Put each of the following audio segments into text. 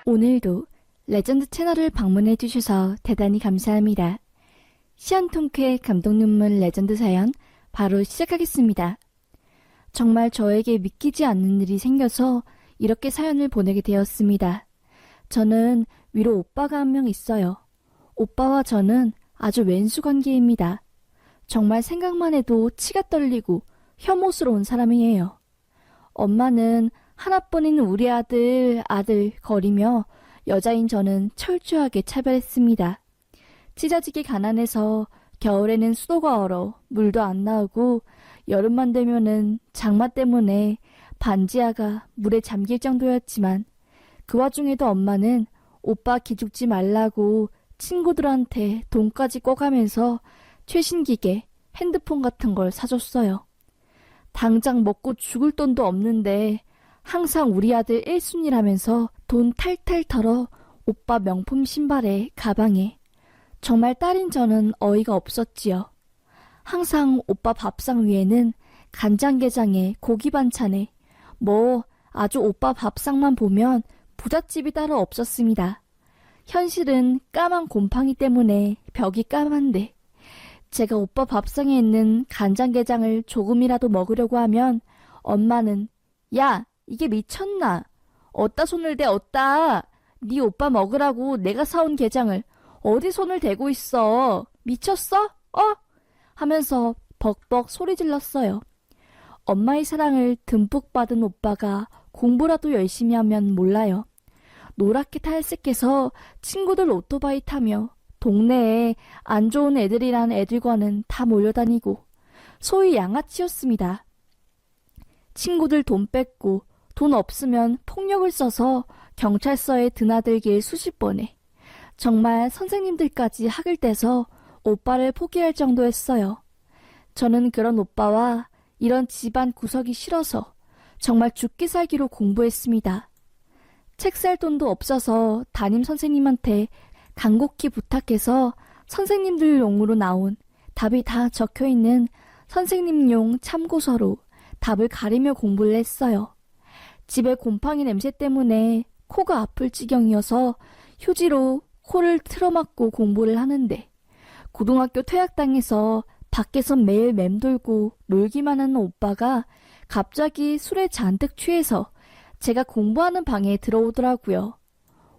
오늘도 레전드 채널을 방문해 주셔서 대단히 감사합니다. 시한통쾌 감동눈물 레전드 사연 바로 시작하겠습니다. 정말 저에게 믿기지 않는 일이 생겨서 이렇게 사연을 보내게 되었습니다. 저는 위로 오빠가 한 명 있어요. 오빠와 저는 아주 왼수 관계입니다. 정말 생각만 해도 치가 떨리고 혐오스러운 사람이에요. 엄마는 하나뿐인 우리 아들 거리며 여자인 저는 철저하게 차별했습니다. 찢어지게 가난해서 겨울에는 수도가 얼어 물도 안 나오고 여름만 되면은 장마 때문에 반지하가 물에 잠길 정도였지만 그 와중에도 엄마는 오빠 기죽지 말라고 친구들한테 돈까지 꿔가면서 최신 기계, 핸드폰 같은 걸 사줬어요. 당장 먹고 죽을 돈도 없는데 항상 우리 아들 1순위라면서 돈 탈탈 털어 오빠 명품 신발에 가방에. 정말 딸인 저는 어이가 없었지요. 항상 오빠 밥상 위에는 간장게장에 고기 반찬에 아주 오빠 밥상만 보면 부잣집이 따로 없었습니다. 현실은 까만 곰팡이 때문에 벽이 까만데 제가 오빠 밥상에 있는 간장게장을 조금이라도 먹으려고 하면 엄마는 야, 이게 미쳤나? 어디다 손을 대 어디다. 네 오빠 먹으라고 내가 사온 게장을 어디 손을 대고 있어. 미쳤어? 하면서 벅벅 소리 질렀어요. 엄마의 사랑을 듬뿍 받은 오빠가 공부라도 열심히 하면 몰라요. 노랗게 탈색해서 친구들 오토바이 타며 동네에 안 좋은 애들이란 애들과는 다 몰려다니고 소위 양아치였습니다. 친구들 돈 뺏고 돈 없으면 폭력을 써서 경찰서에 드나들길 수십 번에 정말 선생님들까지 학을 떼서 오빠를 포기할 정도였어요. 저는 그런 오빠와 이런 집안 구석이 싫어서 정말 죽기 살기로 공부했습니다. 책 살 돈도 없어서 담임 선생님한테 간곡히 부탁해서 선생님들용으로 나온 답이 다 적혀있는 선생님용 참고서로 답을 가리며 공부를 했어요. 집에 곰팡이 냄새 때문에 코가 아플 지경이어서 휴지로 코를 틀어막고 공부를 하는데 고등학교 퇴학당해서 밖에서 매일 맴돌고 놀기만 하는 오빠가 갑자기 술에 잔뜩 취해서 제가 공부하는 방에 들어오더라고요.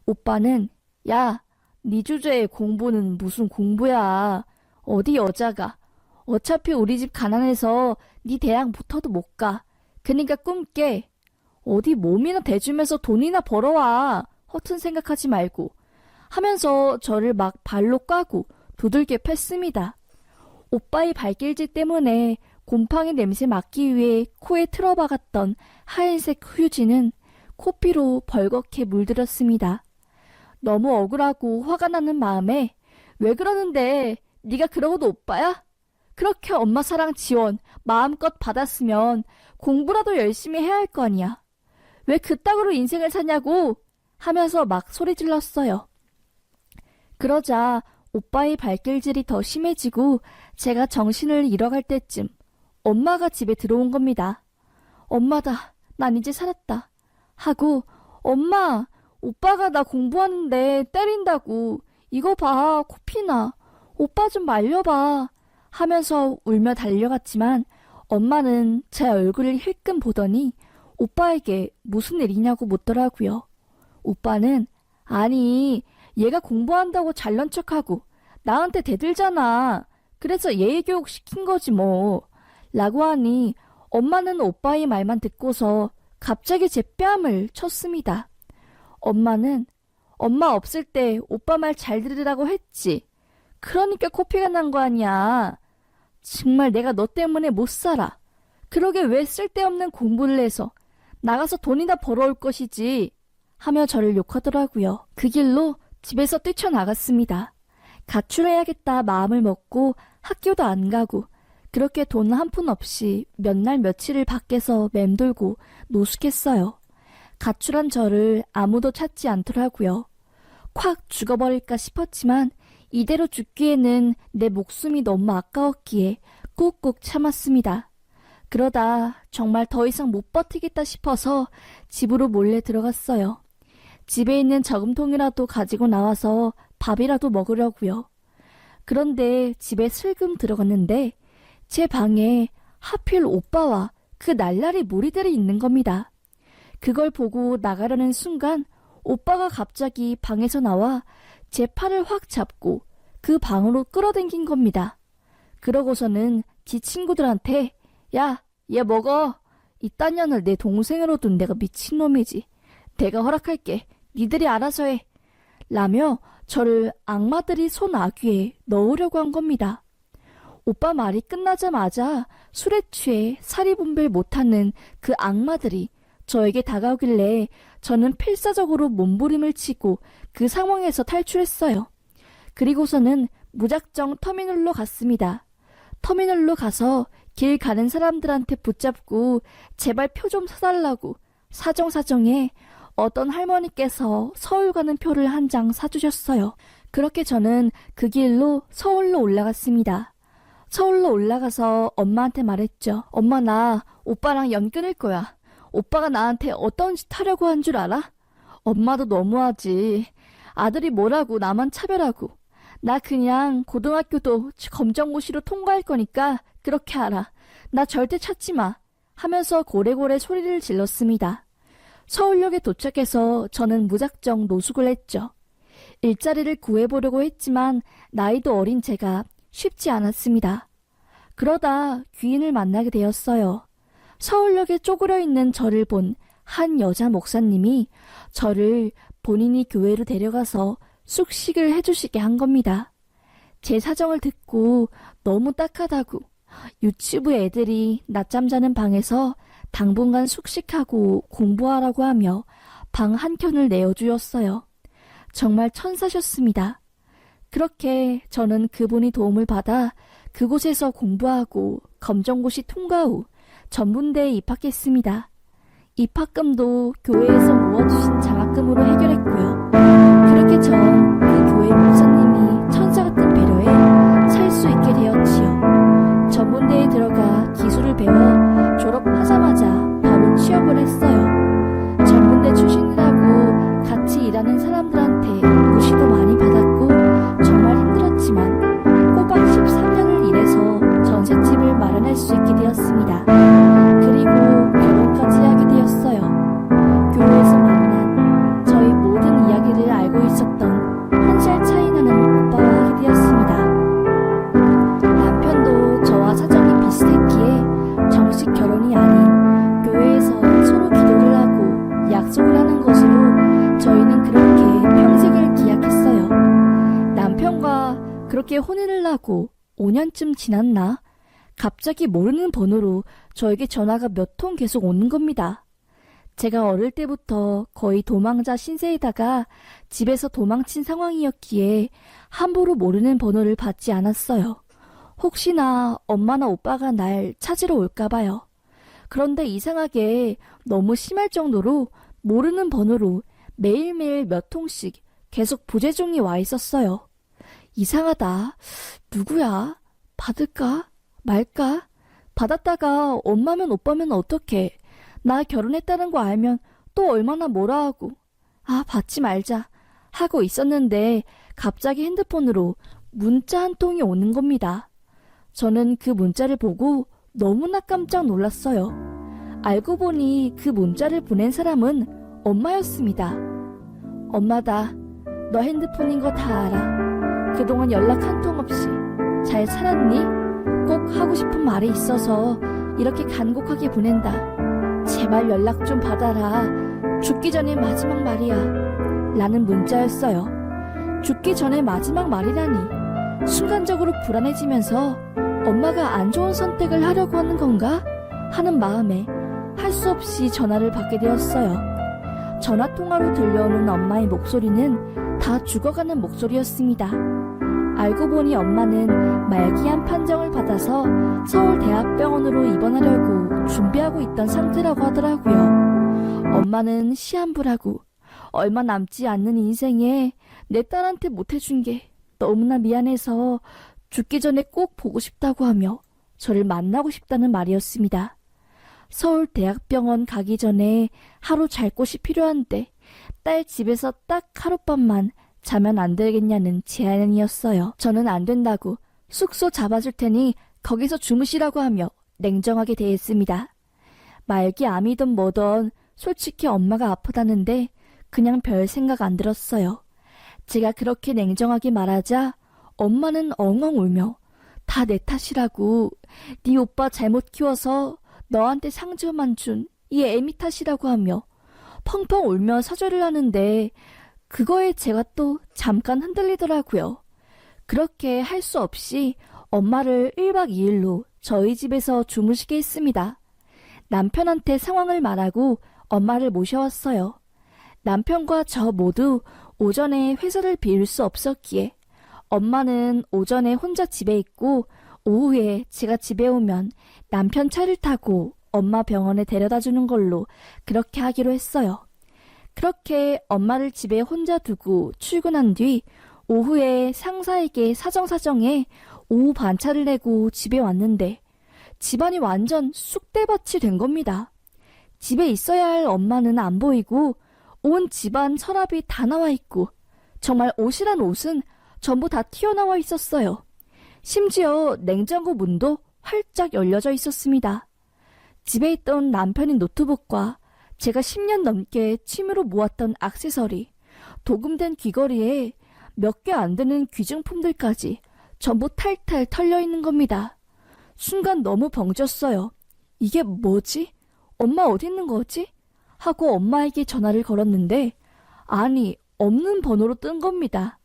오빠는 야, 네 주제에 공부는 무슨 공부야. 어디 여자가. 어차피 우리 집 가난해서 네 대학 붙어도 못 가. 그니까 꿈 깨. 어디 몸이나 대주면서 돈이나 벌어와. 허튼 생각하지 말고. 하면서 저를 막 발로 까고 두들겨 팼습니다. 오빠의 발길질 때문에 곰팡이 냄새 맡기 위해 코에 틀어박았던 하얀색 휴지는 코피로 벌겋게 물들었습니다. 너무 억울하고 화가 나는 마음에 왜 그러는데 네가 그러고도 오빠야? 그렇게 엄마 사랑 지원 마음껏 받았으면 공부라도 열심히 해야 할 거 아니야. 왜 그따구로 인생을 사냐고 하면서 막 소리 질렀어요. 그러자 오빠의 발길질이 더 심해지고 제가 정신을 잃어갈 때쯤 엄마가 집에 들어온 겁니다. 엄마다, 난 이제 살았다. 하고 엄마, 오빠가 나 공부하는데 때린다고. 이거 봐, 코피나. 오빠 좀 말려봐. 하면서 울며 달려갔지만 엄마는 제 얼굴을 힐끔 보더니 오빠에게 무슨 일이냐고 묻더라고요. 오빠는 아니, 얘가 공부한다고 잘난 척하고 나한테 대들잖아. 그래서 예의교육 시킨 거지 뭐. 라고 하니 엄마는 오빠의 말만 듣고서 갑자기 제 뺨을 쳤습니다. 엄마는 엄마 없을 때 오빠 말 잘 들으라고 했지. 그러니까 코피가 난 거 아니야. 정말 내가 너 때문에 못 살아. 그러게 왜 쓸데없는 공부를 해서 나가서 돈이나 벌어올 것이지. 하며 저를 욕하더라고요. 그 길로 집에서 뛰쳐나갔습니다. 가출해야겠다 마음을 먹고 학교도 안 가고 그렇게 돈 한 푼 없이 몇 날 며칠을 밖에서 맴돌고 노숙했어요. 가출한 저를 아무도 찾지 않더라고요. 콱 죽어버릴까 싶었지만 이대로 죽기에는 내 목숨이 너무 아까웠기에 꾹꾹 참았습니다. 그러다 정말 더 이상 못 버티겠다 싶어서 집으로 몰래 들어갔어요. 집에 있는 저금통이라도 가지고 나와서 밥이라도 먹으려고요. 그런데 집에 슬금 들어갔는데 제 방에 하필 오빠와 그 날라리 무리들이 있는 겁니다. 그걸 보고 나가려는 순간 오빠가 갑자기 방에서 나와 제 팔을 확 잡고 그 방으로 끌어당긴 겁니다. 그러고서는 지 친구들한테 야, 얘 먹어. 이딴 년을 내 동생으로 둔 내가 미친놈이지. 내가 허락할게. 니들이 알아서 해. 라며 저를 악마들이 손 아귀에 넣으려고 한 겁니다. 오빠 말이 끝나자마자 술에 취해 사리분별 못하는 그 악마들이 저에게 다가오길래 저는 필사적으로 몸부림을 치고 그 상황에서 탈출했어요. 그리고서는 무작정 터미널로 갔습니다. 터미널로 가서 길 가는 사람들한테 붙잡고 제발 표 좀 사달라고 사정사정에 어떤 할머니께서 서울 가는 표를 한 장 사주셨어요. 그렇게 저는 그 길로 서울로 올라갔습니다. 서울로 올라가서 엄마한테 말했죠. 엄마, 나 오빠랑 연 끊을 거야. 오빠가 나한테 어떤 짓 하려고 한 줄 알아? 엄마도 너무하지. 아들이 뭐라고 나만 차별하고. 나 그냥 고등학교도 검정고시로 통과할 거니까 그렇게 알아. 나 절대 찾지 마. 하면서 고래고래 소리를 질렀습니다. 서울역에 도착해서 저는 무작정 노숙을 했죠. 일자리를 구해보려고 했지만 나이도 어린 제가 쉽지 않았습니다. 그러다 귀인을 만나게 되었어요. 서울역에 쪼그려 있는 저를 본 한 여자 목사님이 저를 본인이 교회로 데려가서 숙식을 해주시게 한 겁니다. 제 사정을 듣고 너무 딱하다고 유치부 애들이 낮잠 자는 방에서 당분간 숙식하고 공부하라고 하며 방 한 켠을 내어주었어요. 정말 천사셨습니다. 그렇게 저는 그분이 도움을 받아 그곳에서 공부하고 검정고시 통과 후 전문대에 입학했습니다. 입학금도 교회에서 모아주신 장학금으로 해결했고요. 그렇게 전 그 교회 목사님이 천사 같은 배려에 살 수 있게 되었지요. 전문대에 들어가 기술을 배워 졸업하자마자 바로 취업을 했어요. 전문대 출신이라고 같이 일하는 사람들한테 무시도 많이 받았고 정말 힘들었지만 꼬박 13년을 일해서 전셋집을 마련할 수 있게 되었습니다. 그리고 결혼까지 하게 되었어요. 교회에서 만난 저희 모든 이야기를 알고 있었던 한 살 차이 나는 오빠와 하게 되었습니다. 남편도 저와 사정이 비슷했기에 정식 결혼이 아닌 교회에서 서로 기도를 하고 약속을 하는 것으로 저희는 그렇게 평생을 기약했어요. 남편과 그렇게 혼인을 하고 5년쯤 지났나 갑자기 모르는 번호로 저에게 전화가 몇 통 계속 오는 겁니다. 제가 어릴 때부터 거의 도망자 신세에다가 집에서 도망친 상황이었기에 함부로 모르는 번호를 받지 않았어요. 혹시나 엄마나 오빠가 날 찾으러 올까봐요. 그런데 이상하게 너무 심할 정도로 모르는 번호로 매일매일 몇 통씩 계속 부재중이 와 있었어요. 이상하다. 누구야? 받을까? 말까? 받았다가 엄마면 오빠면 어떡해. 나 결혼했다는 거 알면 또 얼마나 뭐라 하고. 아, 받지 말자 하고 있었는데 갑자기 핸드폰으로 문자 한 통이 오는 겁니다. 저는 그 문자를 보고 너무나 깜짝 놀랐어요. 알고 보니 그 문자를 보낸 사람은 엄마였습니다. 엄마다. 너 핸드폰인 거 다 알아. 그동안 연락 한 통 없이 잘 살았니? 꼭 하고 싶은 말이 있어서 이렇게 간곡하게 보낸다. 제발 연락 좀 받아라. 죽기 전에 마지막 말이야. 라는 문자였어요. 죽기 전에 마지막 말이라니. 순간적으로 불안해지면서 엄마가 안 좋은 선택을 하려고 하는 건가? 하는 마음에 할 수 없이 전화를 받게 되었어요. 전화통화로 들려오는 엄마의 목소리는 다 죽어가는 목소리였습니다. 알고 보니 엄마는 말기암 판정을 받아서 서울대학병원으로 입원하려고 준비하고 있던 상태라고 하더라고요. 엄마는 시한부라고 얼마 남지 않는 인생에 내 딸한테 못해준 게 너무나 미안해서 죽기 전에 꼭 보고 싶다고 하며 저를 만나고 싶다는 말이었습니다. 서울대학병원 가기 전에 하루 잘 곳이 필요한데 딸 집에서 딱 하룻밤만 자면 안 되겠냐는 제안이었어요. 저는 안 된다고 숙소 잡아줄 테니 거기서 주무시라고 하며 냉정하게 대했습니다. 말기 암이든 뭐든 솔직히 엄마가 아프다는데 그냥 별 생각 안 들었어요. 제가 그렇게 냉정하게 말하자 엄마는 엉엉 울며 다 내 탓이라고, 네 오빠 잘못 키워서 너한테 상처만 준 이 애미 탓이라고 하며 펑펑 울며 사죄를 하는데 그거에 제가 또 잠깐 흔들리더라고요. 그렇게 할 수 없이 엄마를 1박 2일로 저희 집에서 주무시게 했습니다. 남편한테 상황을 말하고 엄마를 모셔왔어요. 남편과 저 모두 오전에 회사를 비울 수 없었기에 엄마는 오전에 혼자 집에 있고 오후에 제가 집에 오면 남편 차를 타고 엄마 병원에 데려다 주는 걸로 그렇게 하기로 했어요. 그렇게 엄마를 집에 혼자 두고 출근한 뒤 오후에 상사에게 사정사정해 오후 반차를 내고 집에 왔는데 집안이 완전 쑥대밭이 된 겁니다. 집에 있어야 할 엄마는 안 보이고 온 집안 서랍이 다 나와 있고 정말 옷이란 옷은 전부 다 튀어나와 있었어요. 심지어 냉장고 문도 활짝 열려져 있었습니다. 집에 있던 남편의 노트북과 제가 10년 넘게 취미로 모았던 액세서리, 도금된 귀걸이에 몇 개 안 되는 귀중품들까지 전부 탈탈 털려 있는 겁니다. 순간 너무 벙쪘어요. 이게 뭐지? 엄마 어디 있는 거지? 하고 엄마에게 전화를 걸었는데 아니, 없는 번호로 뜬 겁니다.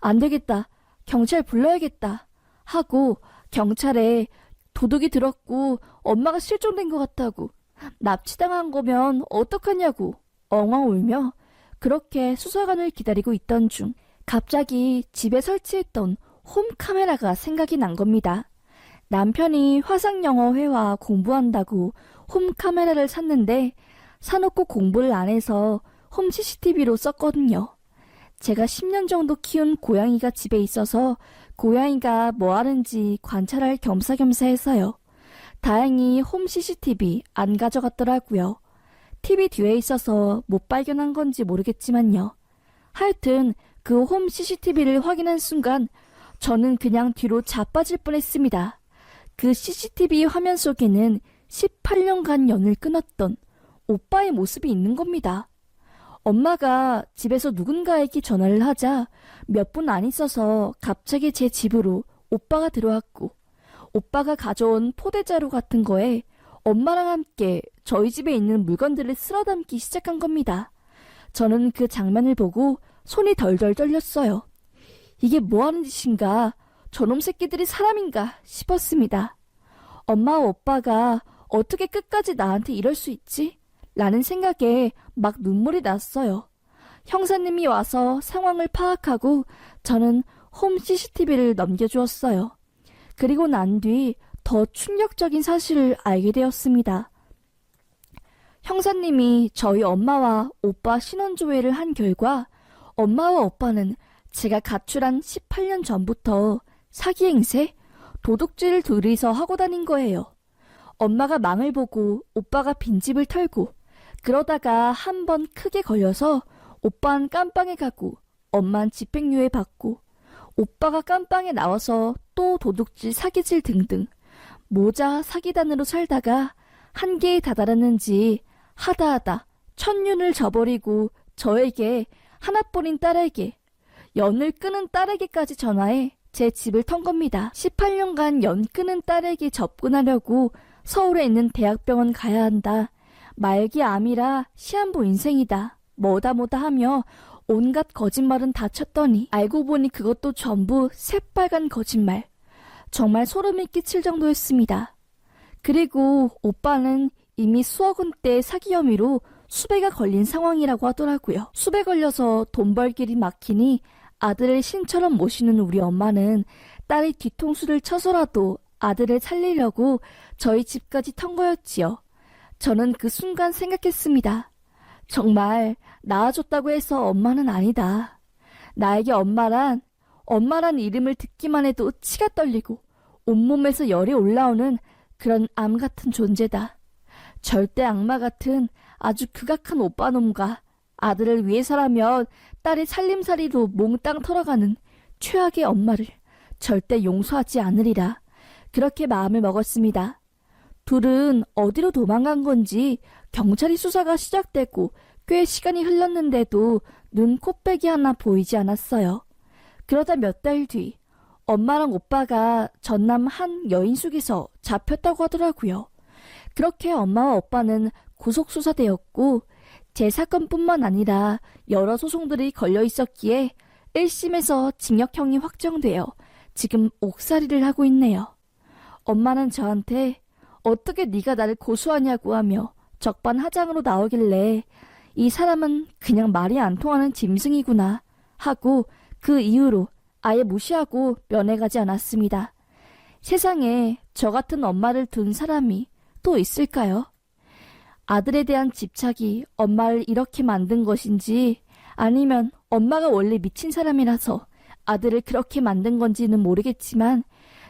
안 되겠다. 경찰 불러야겠다. 하고 경찰에 도둑이 들었고 엄마가 실종된 것 같다고, 납치당한 거면 어떡하냐고 엉엉 울며 그렇게 수사관을 기다리고 있던 중 갑자기 집에 설치했던 홈카메라가 생각이 난 겁니다. 남편이 화상영어회화 공부한다고 홈카메라를 샀는데 사놓고 공부를 안 해서 홈 CCTV로 썼거든요. 제가 10년 정도 키운 고양이가 집에 있어서 고양이가 뭐 하는지 관찰할 겸사겸사 해서요. 다행히 홈 CCTV 안 가져갔더라고요. TV 뒤에 있어서 못 발견한 건지 모르겠지만요. 하여튼 그 홈 CCTV를 확인한 순간 저는 그냥 뒤로 자빠질 뻔했습니다. 그 CCTV 화면 속에는 18년간 연을 끊었던 오빠의 모습이 있는 겁니다. 엄마가 집에서 누군가에게 전화를 하자 몇 분 안 있어서 갑자기 제 집으로 오빠가 들어왔고 오빠가 가져온 포대자루 같은 거에 엄마랑 함께 저희 집에 있는 물건들을 쓸어담기 시작한 겁니다. 저는 그 장면을 보고 손이 덜덜 떨렸어요. 이게 뭐하는 짓인가? 저놈 새끼들이 사람인가 싶었습니다. 엄마와 오빠가 어떻게 끝까지 나한테 이럴 수 있지? 라는 생각에 막 눈물이 났어요. 형사님이 와서 상황을 파악하고 저는 홈 CCTV를 넘겨주었어요. 그리고 난 뒤 더 충격적인 사실을 알게 되었습니다. 형사님이 저희 엄마와 오빠 신원조회를 한 결과 엄마와 오빠는 제가 가출한 18년 전부터 사기 행세, 도둑질을 둘이서 하고 다닌 거예요. 엄마가 망을 보고 오빠가 빈집을 털고 그러다가 한 번 크게 걸려서 오빠는 깜빵에 가고 엄마는 집행유예 받고 오빠가 깜빵에 나와서 또 도둑질, 사기질 등등 모자 사기단으로 살다가 한계에 다다랐는지 하다하다 천륜을 저버리고 저에게 하나뿐인 딸에게, 연을 끊은 딸에게까지 전화해 제 집을 턴 겁니다. 18년간 연 끊은 딸에게 접근하려고 서울에 있는 대학병원 가야 한다. 말기 암이라 시한부 인생이다. 뭐다 하며 온갖 거짓말은 다 쳤더니 알고 보니 그것도 전부 새빨간 거짓말. 정말 소름이 끼칠 정도였습니다. 그리고 오빠는 이미 수억 원대 사기 혐의로 수배가 걸린 상황이라고 하더라고요. 수배 걸려서 돈 벌 길이 막히니 아들을 신처럼 모시는 우리 엄마는 딸이 뒤통수를 쳐서라도 아들을 살리려고 저희 집까지 턴 거였지요. 저는 그 순간 생각했습니다. 정말 낳아줬다고 해서 엄마는 아니다. 나에게 엄마란 이름을 듣기만 해도 치가 떨리고 온몸에서 열이 올라오는 그런 암 같은 존재다. 절대 악마 같은 아주 극악한 오빠놈과 아들을 위해서라면 딸의 살림살이로 몽땅 털어가는 최악의 엄마를 절대 용서하지 않으리라. 그렇게 마음을 먹었습니다. 둘은 어디로 도망간 건지 경찰이 수사가 시작되고 꽤 시간이 흘렀는데도 눈, 코빼기 하나 보이지 않았어요. 그러다 몇 달 뒤 엄마랑 오빠가 전남 한 여인숙에서 잡혔다고 하더라고요. 그렇게 엄마와 오빠는 구속수사되었고 제 사건뿐만 아니라 여러 소송들이 걸려 있었기에 1심에서 징역형이 확정되어 지금 옥살이를 하고 있네요. 엄마는 저한테 어떻게 네가 나를 고소하냐고 하며 적반하장으로 나오길래 이 사람은 그냥 말이 안 통하는 짐승이구나 하고 그 이후로 아예 무시하고 면회가지 않았습니다. 세상에 저 같은 엄마를 둔 사람이 또 있을까요? 아들에 대한 집착이 엄마를 이렇게 만든 것인지 아니면 엄마가 원래 미친 사람이라서 아들을 그렇게 만든 건지는 모르겠지만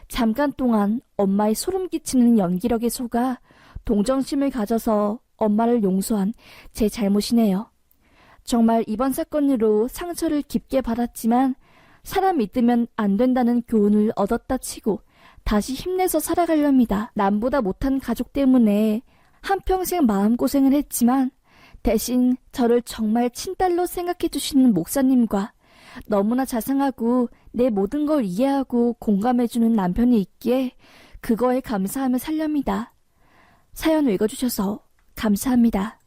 잠깐 동안 엄마의 소름 끼치는 연기력에 속아 동정심을 가져서 엄마를 용서한 제 잘못이네요. 정말 이번 사건으로 상처를 깊게 받았지만 사람 믿으면 안 된다는 교훈을 얻었다 치고 다시 힘내서 살아가렵니다. 남보다 못한 가족 때문에 한평생 마음고생을 했지만 대신 저를 정말 친딸로 생각해 주시는 목사님과 너무나 자상하고 내 모든 걸 이해하고 공감해주는 남편이 있기에 그거에 감사하며 살렵니다. 사연 읽어주셔서 감사합니다.